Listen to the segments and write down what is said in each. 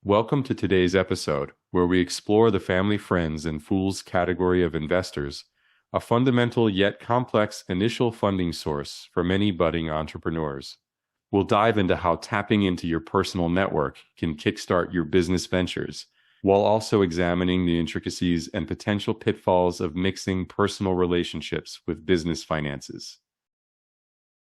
Welcome to today's episode, where we explore the family, friends, and fools category of investors, a fundamental yet complex initial funding source for many budding entrepreneurs. We'll dive into how tapping into your personal network can kickstart your business ventures, while also examining the intricacies and potential pitfalls of mixing personal relationships with business finances.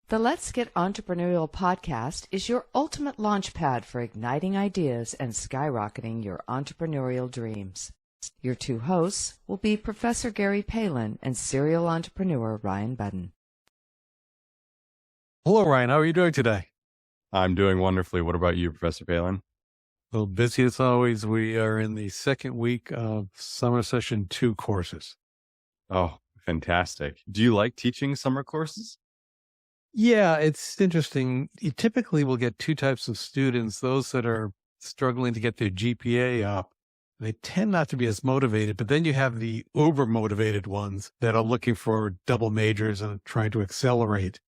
The Let's Get Entrepreneurial podcast is your ultimate launchpad for igniting ideas and skyrocketing your entrepreneurial dreams. Your two hosts will be Professor Gary Palin and serial entrepreneur Ryan Budden. Hello, Ryan. How are you doing today? I'm doing wonderfully. What about you, Professor Palin? A little busy as always. We are in the second week of summer session 2 courses. Oh, fantastic. Do you like teaching summer courses? Yeah, it's interesting. You typically will get 2 types of students, those that are struggling to get their GPA up. They tend not to be as motivated, but then you have the uber motivated ones that are looking for double majors and trying to accelerate.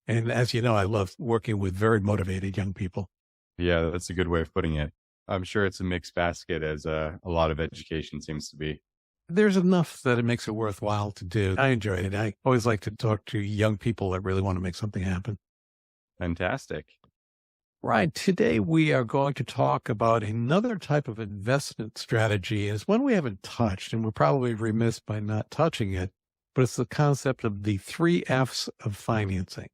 And as you know, I love working with very motivated young people. Yeah, that's a good way of putting it. I'm sure it's a mixed basket, as a lot of education seems to be. There's enough that it makes it worthwhile to do. I enjoy it. I always like to talk to young people that really want to make something happen. Fantastic. Right. Today we are going to talk about another type of investment strategy. It's one we haven't touched, and we're probably remiss by not touching it, but it's the concept of the 3 F's of financing.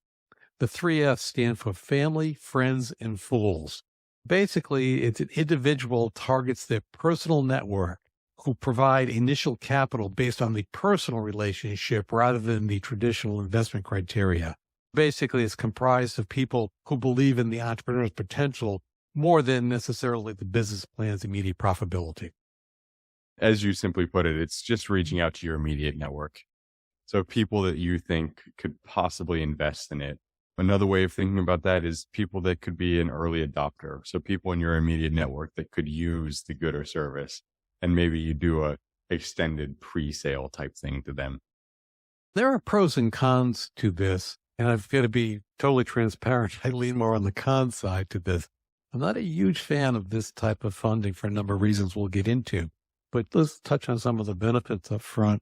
The 3 F's stand for family, friends, and fools. Basically, it's an individual targets their personal network who provide initial capital based on the personal relationship rather than the traditional investment criteria. Basically, it's comprised of people who believe in the entrepreneur's potential more than necessarily the business plan's immediate profitability. As you simply put it, it's just reaching out to your immediate network. So people that you think could possibly invest in it. Another way of thinking about that is people that could be an early adopter. So people in your immediate network that could use the good or service. And maybe you do a extended pre-sale type thing to them. There are pros and cons to this, and I've got to be totally transparent. I lean more on the con side to this. I'm not a huge fan of this type of funding for a number of reasons we'll get into, but let's touch on some of the benefits up front.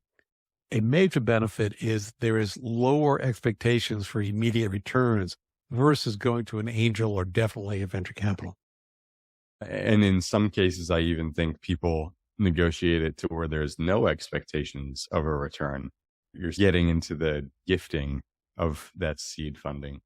A major benefit is there is lower expectations for immediate returns versus going to an angel or definitely a venture capital. And in some cases, I even think people negotiate it to where there's no expectations of a return. You're getting into the gifting of that seed funding.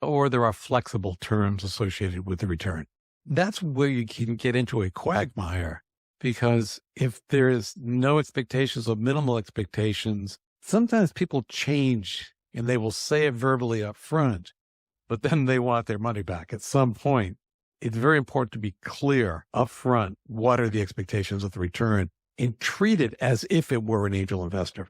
Or there are flexible terms associated with the return. That's where you can get into a quagmire, because if there is no expectations or minimal expectations, sometimes people change and they will say it verbally up front, but then they want their money back at some point. It's very important to be clear up front. What are the expectations of the return, and treat it as if it were an angel investor.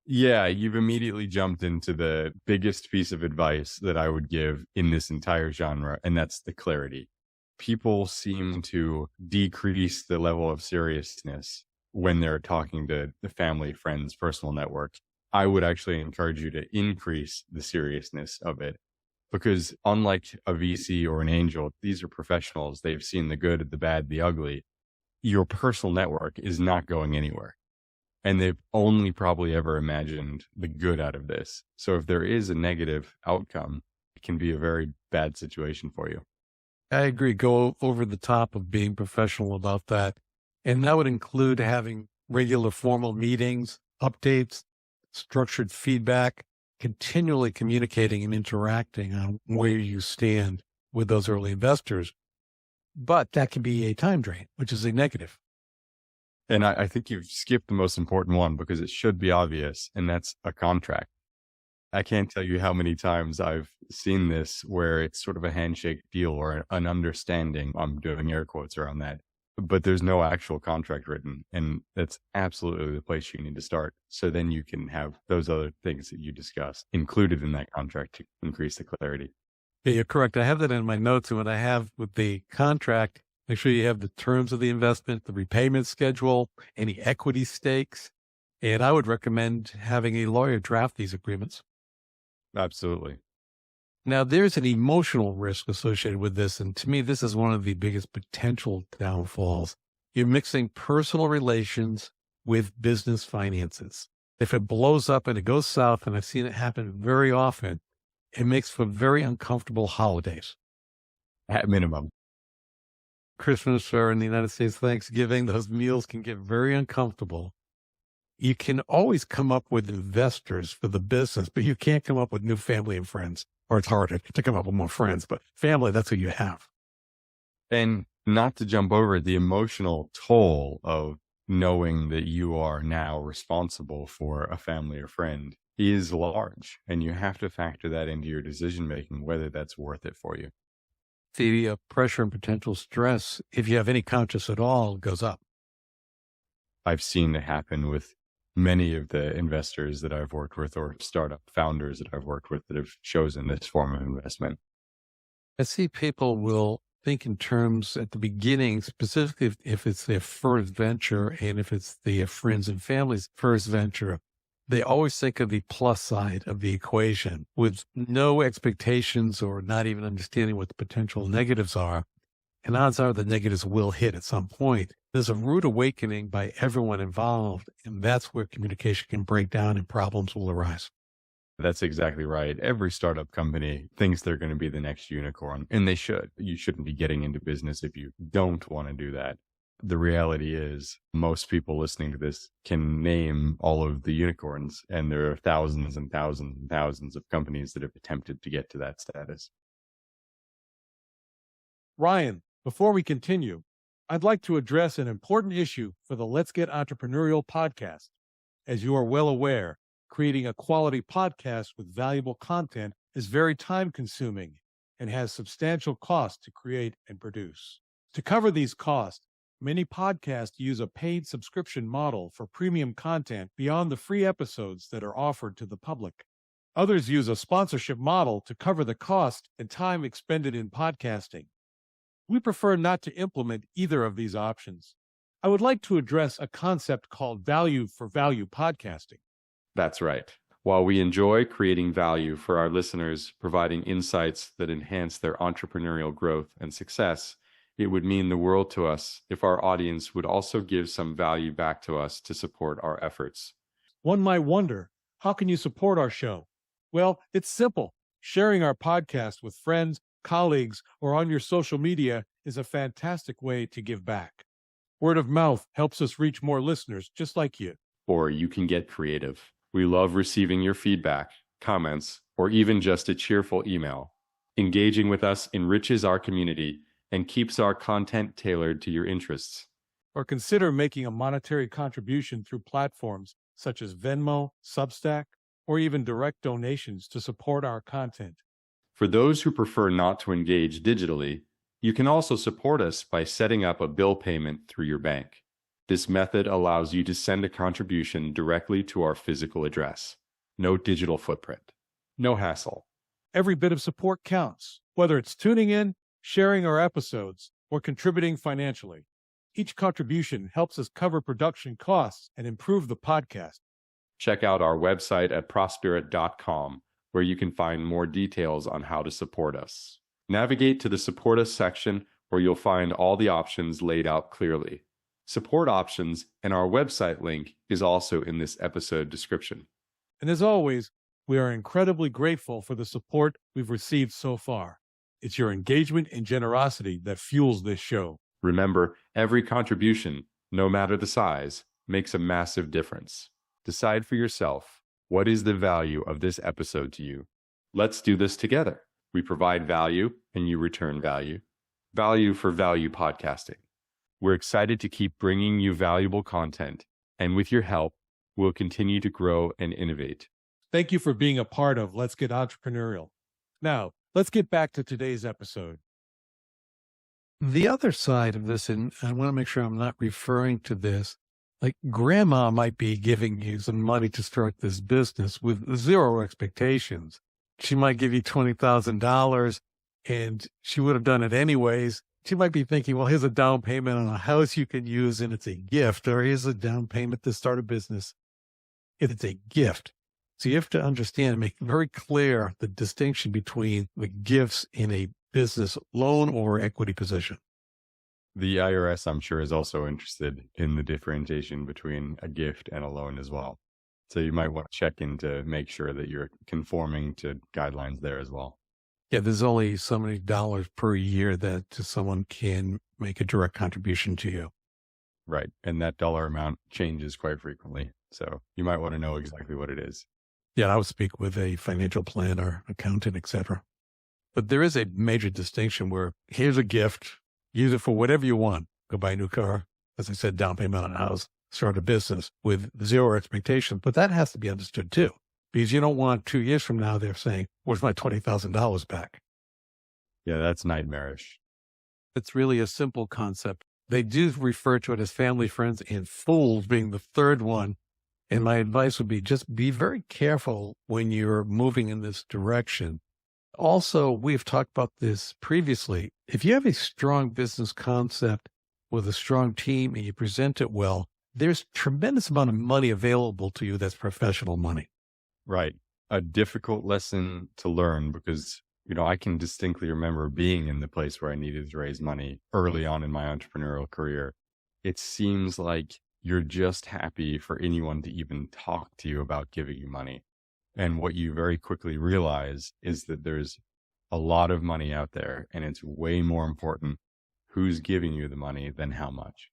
Yeah, you've immediately jumped into the biggest piece of advice that I would give in this entire genre, and that's the clarity. People seem to decrease the level of seriousness when they're talking to the family, friends, personal network. I would actually encourage you to increase the seriousness of it. Because unlike a VC or an angel, these are professionals. They've seen the good, the bad, the ugly. Your personal network is not going anywhere. And they've only probably ever imagined the good out of this. So if there is a negative outcome, it can be a very bad situation for you. I agree. Go over the top of being professional about that. And that would include having regular formal meetings, updates, structured feedback, continually communicating and interacting on where you stand with those early investors. But that can be a time drain, which is a negative. And I think you've skipped the most important one, because it should be obvious, and that's a contract. I can't tell you how many times I've seen this where it's sort of a handshake deal or an understanding. I'm doing air quotes around that, but there's no actual contract written. And that's absolutely the place you need to start. So then you can have those other things that you discussed included in that contract to increase the clarity. Yeah, you're correct. I have that in my notes. And what I have with the contract, make sure you have the terms of the investment, the repayment schedule, any equity stakes. And I would recommend having a lawyer draft these agreements. Absolutely. Now, there's an emotional risk associated with this. And to me, this is one of the biggest potential downfalls. You're mixing personal relations with business finances. If it blows up and it goes south, and I've seen it happen very often, it makes for very uncomfortable holidays. At minimum. Christmas or in the United States, Thanksgiving, those meals can get very uncomfortable. You can always come up with investors for the business, but you can't come up with new family and friends. Or it's harder to come up with more friends, but family, that's who you have. And not to jump over the emotional toll of knowing that you are now responsible for a family or friend is large. And you have to factor that into your decision-making, whether that's worth it for you. The pressure and potential stress, if you have any conscious at all, goes up. I've seen it happen with many of the investors that I've worked with or startup founders that I've worked with that have chosen this form of investment. I see people will think in terms at the beginning, specifically if it's their first venture and if it's the friends and family's first venture, they always think of the plus side of the equation with no expectations or not even understanding what the potential negatives are. And odds are the negatives will hit at some point. There's a rude awakening by everyone involved, and that's where communication can break down and problems will arise. That's exactly right. Every startup company thinks they're going to be the next unicorn, and they should. You shouldn't be getting into business if you don't want to do that. The reality is most people listening to this can name all of the unicorns, and there are thousands and thousands and thousands of companies that have attempted to get to that status. Ryan, before we continue, I'd like to address an important issue for the Let's Get Entrepreneurial podcast. As you are well aware, creating a quality podcast with valuable content is very time-consuming and has substantial costs to create and produce. To cover these costs, many podcasts use a paid subscription model for premium content beyond the free episodes that are offered to the public. Others use a sponsorship model to cover the cost and time expended in podcasting. We prefer not to implement either of these options. I would like to address a concept called value for value podcasting. That's right. While we enjoy creating value for our listeners, providing insights that enhance their entrepreneurial growth and success, it would mean the world to us if our audience would also give some value back to us to support our efforts. One might wonder, how can you support our show? Well, it's simple. Sharing our podcast with friends, colleagues, or on your social media is a fantastic way to give back. Word of mouth helps us reach more listeners just like you. Or you can get creative. We love receiving your feedback, comments, or even just a cheerful email. Engaging with us enriches our community and keeps our content tailored to your interests. Or consider making a monetary contribution through platforms such as Venmo, Substack, or even direct donations to support our content. For those who prefer not to engage digitally, you can also support us by setting up a bill payment through your bank. This method allows you to send a contribution directly to our physical address. No digital footprint. No hassle. Every bit of support counts, whether it's tuning in, sharing our episodes, or contributing financially. Each contribution helps us cover production costs and improve the podcast. Check out our website at prospirit.com, where you can find more details on how to support us. Navigate to the Support Us section, where you'll find all the options laid out clearly. Support options and our website link is also in this episode description. And as always, we are incredibly grateful for the support we've received so far. It's your engagement and generosity that fuels this show. Remember, every contribution, no matter the size, makes a massive difference. Decide for yourself, what is the value of this episode to you? Let's do this together. We provide value and you return value. Value for value podcasting. We're excited to keep bringing you valuable content, and with your help, we'll continue to grow and innovate. Thank you for being a part of Let's Get Entrepreneurial. Now, let's get back to today's episode. The other side of this, and I want to make sure I'm not referring to this, like grandma might be giving you some money to start this business with zero expectations. She might give you $20,000 and she would have done it anyways. She might be thinking, well, here's a down payment on a house you can use and it's a gift, or here's a down payment to start a business. It's a gift. So you have to understand and make very clear the distinction between the gifts in a business loan or equity position. The IRS, I'm sure, is also interested in the differentiation between a gift and a loan as well. So you might want to check in to make sure that you're conforming to guidelines there as well. Yeah, there's only so many dollars per year that someone can make a direct contribution to you. Right. And that dollar amount changes quite frequently. So you might want to know exactly what it is. Yeah, I would speak with a financial planner, accountant, etc. But there is a major distinction where here's a gift, use it for whatever you want. Go buy a new car, as I said, down payment on a house, start a business with zero expectation. But that has to be understood too, because you don't want 2 years from now they're saying, where's my $20,000 back? Yeah, that's nightmarish. It's really a simple concept. They do refer to it as family, friends, and fools being the third one. And my advice would be just be very careful when you're moving in this direction. Also, we've talked about this previously. If you have a strong business concept with a strong team and you present it well, there's tremendous amount of money available to you that's professional money. Right. A difficult lesson to learn because, I can distinctly remember being in the place where I needed to raise money early on in my entrepreneurial career. It seems like you're just happy for anyone to even talk to you about giving you money. And what you very quickly realize is that there's a lot of money out there, and it's way more important who's giving you the money than how much.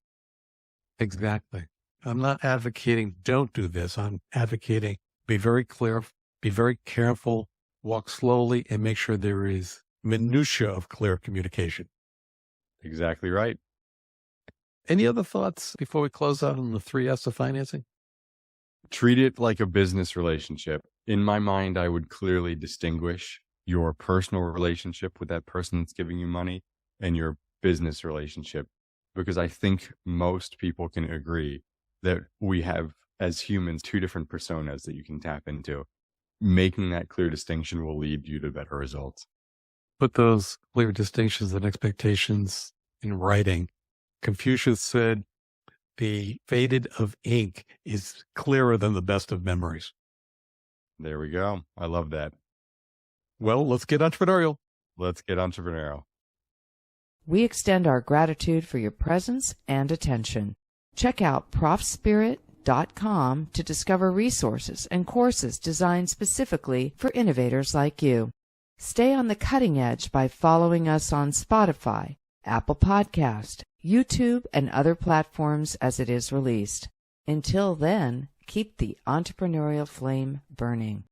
Exactly. I'm not advocating don't do this. I'm advocating be very clear, be very careful, walk slowly, and make sure there is minutia of clear communication. Exactly right. Any other thoughts before we close out on the 3S of financing? Treat it like a business relationship. In my mind, I would clearly distinguish your personal relationship with that person that's giving you money and your business relationship, because I think most people can agree that we have, as humans, two different personas that you can tap into. Making that clear distinction will lead you to better results. Put those clear distinctions and expectations in writing. Confucius said, the faded of ink is clearer than the best of memories. There we go. I love that. Well, let's get entrepreneurial. Let's get entrepreneurial. We extend our gratitude for your presence and attention. Check out profspirit.com to discover resources and courses designed specifically for innovators like you. Stay on the cutting edge by following us on Spotify, Apple Podcast, YouTube, and other platforms as it is released. Until then, keep the entrepreneurial flame burning.